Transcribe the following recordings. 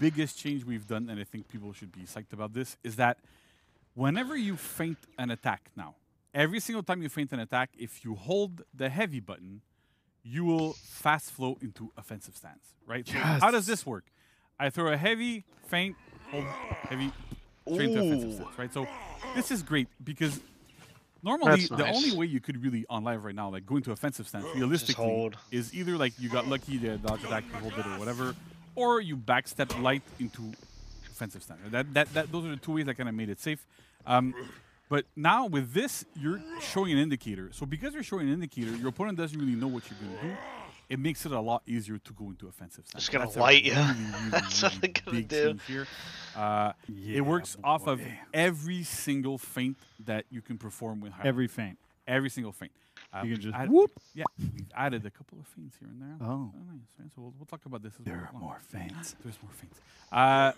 biggest change we've done, and I think people should be psyched about this, is that whenever you feint an attack now, every single time you feint an attack, if you hold the heavy button, you will fast flow into offensive stance, right? So how does this work? I throw a heavy, feint, hold heavy, straight into offensive stance, right? So this is great because normally the only way you could really on live right now, like go into offensive stance, realistically, is either like you got lucky, the dodge attack, you hold it or whatever, or you backstep light into offensive stance. Those are the two ways that kind of made it safe. But now with this, you're showing an indicator. So because you're showing an indicator, your opponent doesn't really know what you're going to do. It makes it a lot easier to go into offensive stance. Just gonna light you. That's what I'm gonna do. Here. It works off of every single feint that you can perform with Highlander. Every feint. Every single feint. You can just whoop. Yeah, we've added a couple of feints here and there. Oh. Nice. Right? So we'll talk about this as There well. are more feints. There's more feints.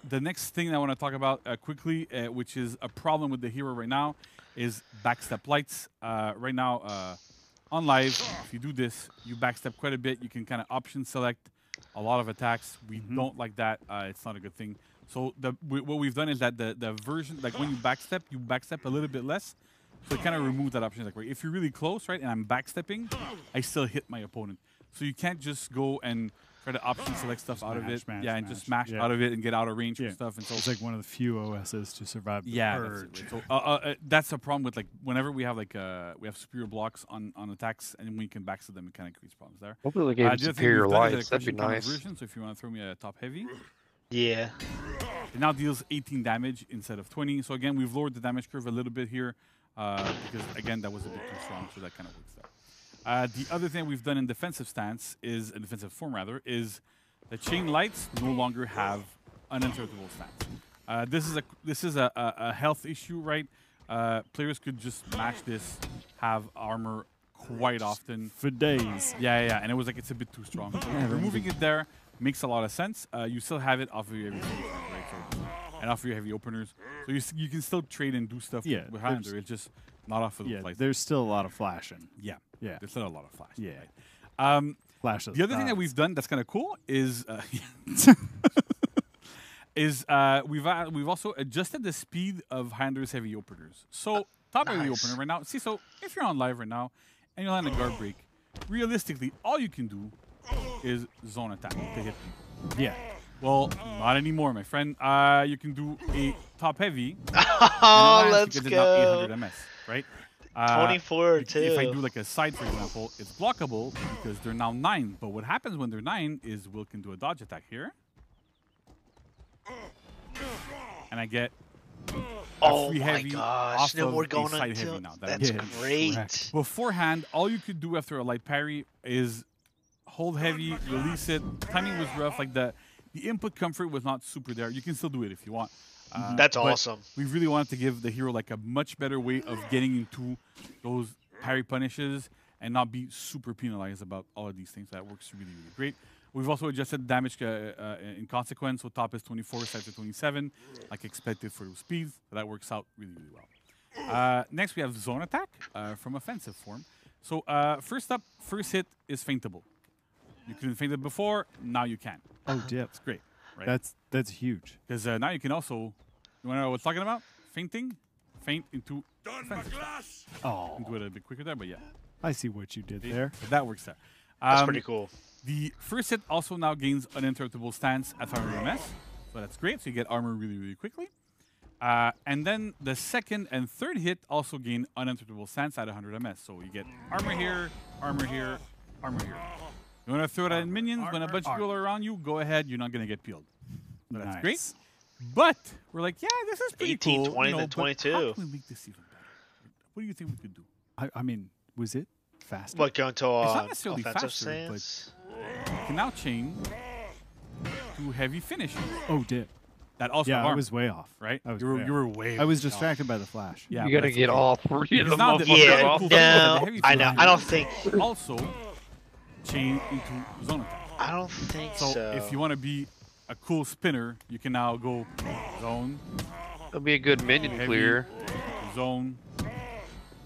The next thing I want to talk about quickly, which is a problem with the hero right now, is backstep lights. Right now, on live, if you do this, you backstep quite a bit. You can kind of option select a lot of attacks. We don't like that. It's not a good thing. So what we've done is that the version, like when you backstep a little bit less. So it kind of removes that option. Like, right, if you're really close, right, and I'm backstepping, I still hit my opponent. So you can't just go and try to option select stuff out of it. Just smash out of it and get out of range and stuff. And so it's like one of the few OSs to survive the purge. That's it, right? So that's a problem with like whenever we have like we have superior blocks on attacks and we can backstep them, it kind of creates problems there. Hopefully they gave superior lights. That'd be nice. So if you want to throw me a top heavy. Yeah. It now deals 18 damage instead of 20. So again, we've lowered the damage curve a little bit here. Because, again, that was a bit too strong, so that kind of works there. The other thing we've done in defensive stance is, in defensive form rather, is the chain lights no longer have uninterruptible stance. This is a health issue, right? Players could just mash this, have armor quite often. For days. Yeah, and it was like it's a bit too strong. So removing it there makes a lot of sense. You still have it off of your everything, right? So, and off your heavy openers. So you can still trade and do stuff with Highlander. It's just not off of the lights. There's still a lot of flashing. Yeah. There's still a lot of flash. Yeah. Right? Flashes. The other thing that we've done that's kind of cool is we've also adjusted the speed of Highlander's heavy openers. So top heavy opener right now. See, so if you're on live right now and you land a guard break, realistically, all you can do is zone attack to hit people. Yeah. Well, not anymore, my friend. You can do a top heavy. Oh, let's go. Now 800 MS, right? 24 too. If I do like a side, for example, it's blockable because they're now 9. But what happens when they're 9 is Will can do a dodge attack here. And I get oh free my heavy gosh, off no of more a going side until heavy now. that's great. Beforehand, all you could do after a light parry is hold heavy, release it. Timing was rough, like the input comfort was not super there. You can still do it if you want. That's awesome. We really wanted to give the hero like a much better way of getting into those parry punishes and not be super penalized about all of these things. That works really, really great. We've also adjusted damage in consequence. So top is 24, side to 27, like expected for speed. So that works out really, really well. Next, we have zone attack from offensive form. So first up, first hit is feintable. You couldn't feint it before, now you can. Oh, dip. It's great. Right? That's huge. Because now you can also, you want to know what we're talking about? Feinting, feint into offensive. Oh. You can do it a bit quicker there, but yeah. I see what you did there. That works there. That's pretty cool. The first hit also now gains uninterruptible stance at 100 MS. So that's great. So you get armor really, really quickly. And then the second and third hit also gain uninterruptible stance at 100 MS. So you get armor here, armor here, armor here. You want to throw that in minions when a bunch of people are around you? Go ahead. You're not going to get peeled. So that's great. But we're like, yeah, this is pretty 18, cool. 20 you know, to 22. How can we make this even better? What do you think we could do? I mean, was it faster? What, going to It's not necessarily offensive faster, stance? but you can now chain to heavy finishes. Oh, dip. That also Yeah, armor, I was way off. right? I was You were way I was off. distracted by the flash. Yeah, You gotta get all three of them now off. the- Yeah, cool no, thing I know. I don't think. Also, chain into zone attack. I don't think so. So if you want to be a cool spinner, you can now go zone, That'll be a good minion heavy, clear. zone,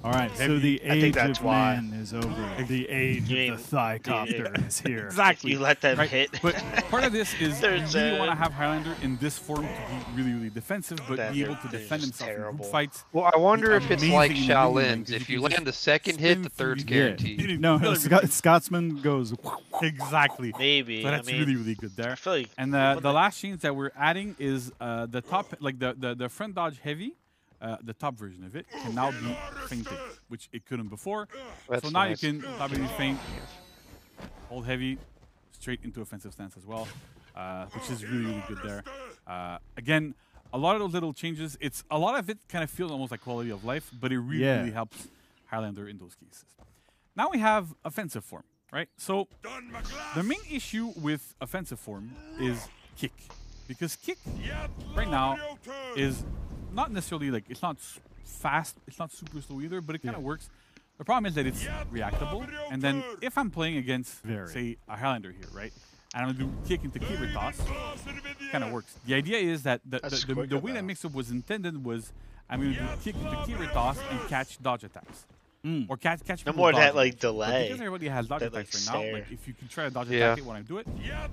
All right, so Heavy. the I think age that's of why. man is over. The age You of the thigh-copter is here. Exactly. You let them right? hit. But part of this is you There's, really want to have Highlander in this form to be really, really defensive, but That be able they're- to they're defend just himself in terrible. group fights. Well, I wonder if it's Amazing like in the minion ring, Shaolin's. 'cause If you you can land just the second spin hit, the through third's your- guaranteed. No, Kill everything. Scotsman goes. Exactly. Maybe. So that's I mean, really, really good there. I feel like And the last change that we're adding is the top, like the front dodge heavy, the top version of it can now be feinted, which it couldn't before. That's So now nice. you can probably feint, hold heavy, straight into offensive stance as well, which is really, really good there. Again, a lot of those little changes, a lot of it kind of feels almost like quality of life, but it really, Yeah. really helps Highlander in those cases. Now we have offensive form, right? So the main issue with offensive form is kick, because kick right now is not necessarily like it's not fast, it's not super slow either, but it kind of works. The problem is that it's reactable, and then if I'm playing against, say, a Highlander here, right, and I'm gonna do kick into keeper toss, kind of works. The idea is that the way that mix-up was intended was I'm gonna do kick into keeper toss and catch dodge attacks. Or catch no people more of that dodging. like But delay. because everybody has dodge that, attacks like, right now, stare. like if you can try to dodge Yeah. attack it when I do it, Yeah,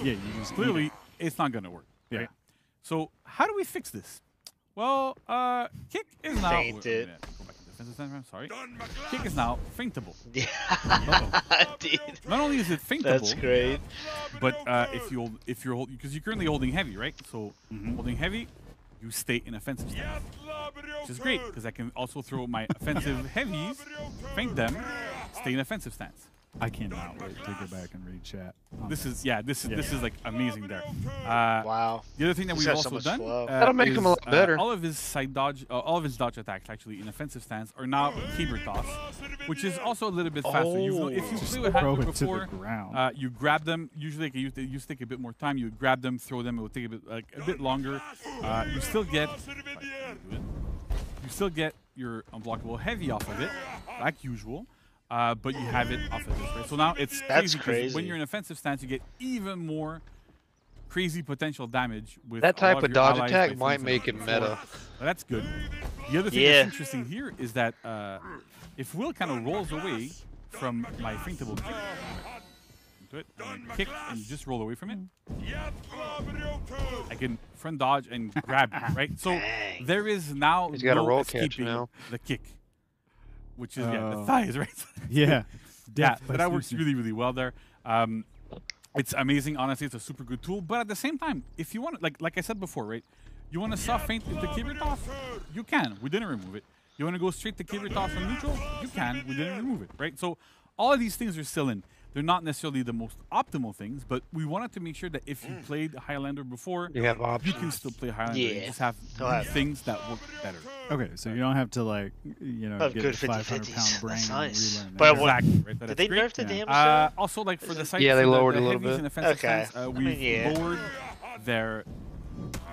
you just clearly it's not gonna work. Yeah. Right? So how do we fix this? Well, kick is now. Feint wait, it. go back to defensive stance, I'm sorry. Kick is now feintable. Yeah. Dude, Not only is it feintable, that's great. but if you're because you're currently holding heavy, right? So holding heavy, you stay in offensive stance, which is great because I can also throw my offensive heavies, feint them, stay in offensive stance. I cannot wait to go back and read chat. This is like amazing there. Wow. The other thing that He's we've got so also much done flow. That'll make is, him a lot better. all of his side dodge, all of his dodge attacks actually in offensive stance are now keeper toss, which is also a little bit faster. If you Just play with throw Highlander it to the before, ground. you grab them. Usually, like, it used to take a bit more time. You grab them, throw them. It will take a bit longer. You still get your unblockable heavy off of it, like usual. But you have it off of this, right? So now it's That's crazy 'cause crazy. when you're in offensive stance, you get even more crazy potential damage with That a lot type of your dodge allies attack by might feinting make it before. meta. But that's good. The other thing Yeah. that's interesting here is that if Will kind of rolls away from my feintable kick, into it, and I kick and just roll away from it, I can front dodge and grab you, right? So Dang. there is now He's got a no roll catch escaping now. the kick, which is the Oh. thighs, right? Yeah. Yeah, Death that by works Susan. really, really well there. It's amazing. Honestly, it's a super good tool. But at the same time, if you want, like I said before, right? You want to soft feint into keeper toss? You can. We didn't remove it. You want to go straight to keeper toss on neutral? You can. We didn't remove it, right? So all of these things are still in. They're not necessarily the most optimal things, but we wanted to make sure that if you played Highlander before, You have you options. can still play Highlander. Yeah. And just have He'll have- things that work better. Okay, so you don't have to get Oh, the good 500-pound brain That's and nice. relearn But that. what- Exactly. Right? Did That's they great. nerf the Yeah. damage? Also, like for the site, Yeah, they for lowered the it a little heavies bit. in offensive Okay. stance, I we've mean, yeah. lowered their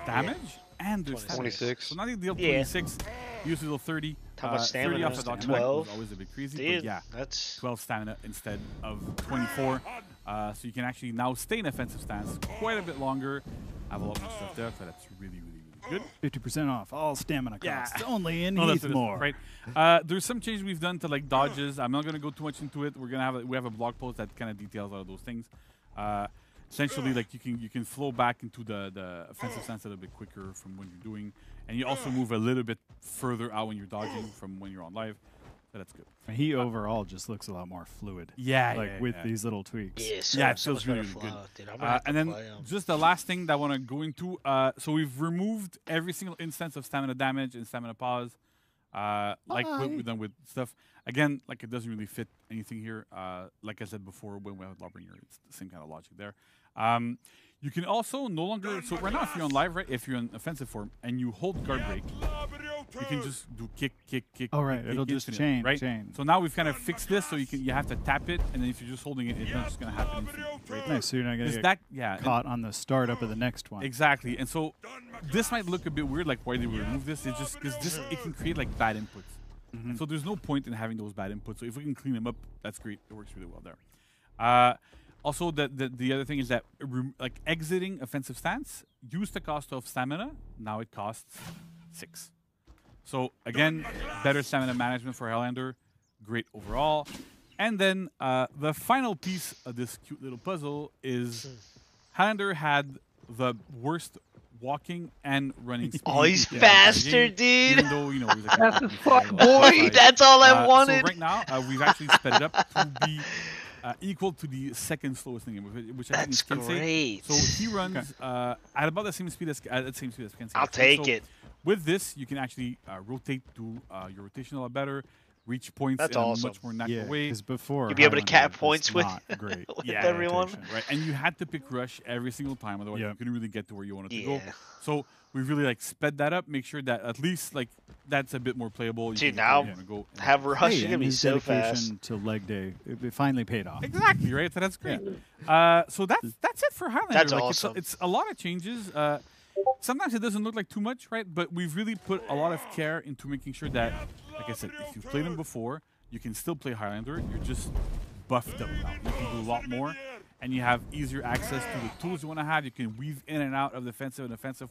damage and their stamina. 26. So now they deal Yeah. 26, usually deal 30. How much 30 stamina? off the dodge attack 12? was always a bit crazy, Dude, but yeah, that's 12 stamina instead of 24. So you can actually now stay in offensive stance quite a bit longer. Have a lot more stuff there, so that's really, really, really good. 50% off all stamina Yeah. costs. Only in No, that's what it is, Heathmore. right? There's some changes we've done to like dodges. I'm not gonna go too much into it. We have a blog post that kind of details all of those things. Essentially, like you can flow back into the offensive stance a little bit quicker from when you're doing, and you also move a little bit further out when you're dodging from when you're on live. So that's good. He overall just looks a lot more fluid. Yeah, Like with these little tweaks. yeah, Yeah, it so feels much really, better really flow, good. dude. I'm gonna have to And then play 'em. just the last thing that I want to go into. So we've removed every single instance of stamina damage and stamina pause, like we've done with stuff. Again, like it doesn't really fit anything here. Like I said before, when we have Lawbringer, it's the same kind of logic there. You can also no longer. So right now, if you're on live, right, if you're in offensive form and you hold guard break, you can just do kick. Oh, right, kick it'll just infinite, right? chain. So now we've kind of fixed this, so you have to tap it, and then if you're just holding it, it's not just gonna happen infinitely, right? Nice, so you're not going Is to that get caught on the startup of the next one. Exactly, and so this might look a bit weird, like why did we remove this? It's just because it can create like bad inputs, and so there's no point in having those bad inputs. So if we can clean them up, that's great. It works really well there. Also, the other thing is that like exiting offensive stance used to cost of stamina, now it costs 6. So again, better stamina management for Highlander, great overall. And then the final piece of this cute little puzzle is Highlander had the worst walking and running speed. Oh, he's in the faster, game, dude. Even though, you know, he's like Fast as fuck, Boy, that's all I wanted. So right now, we've actually sped it up to be equal to the second slowest thing, which I think is That's Kensei. great. So he runs at about the same speed as Kensei. I'll take it. With this, you can actually rotate to your rotation a lot better, reach points That's in awesome. a much more natural Yeah, way. because before You'll be able to Highlander cap was points with- not great. with Yeah, everyone. rotation. Right, and you had to pick rush every single time, otherwise Yep. you couldn't really get to where you wanted to go. Yeah. So we really like sped that up, make sure that at least like that's a bit more playable. You Dude, can get to where now you wanna go and- have rush. Hey, You're gonna and be his so dedication fast. to leg day, it finally paid off. Exactly, right? So that's great. So that's it for Highlander. That's like, awesome. It's a lot of changes. Sometimes it doesn't look like too much, right? But we've really put a lot of care into making sure that, like I said, if you've played them before, you can still play Highlander. You're just buffed up now. You can do a lot more, and you have easier access to the tools you want to have. You can weave in and out of defensive and offensive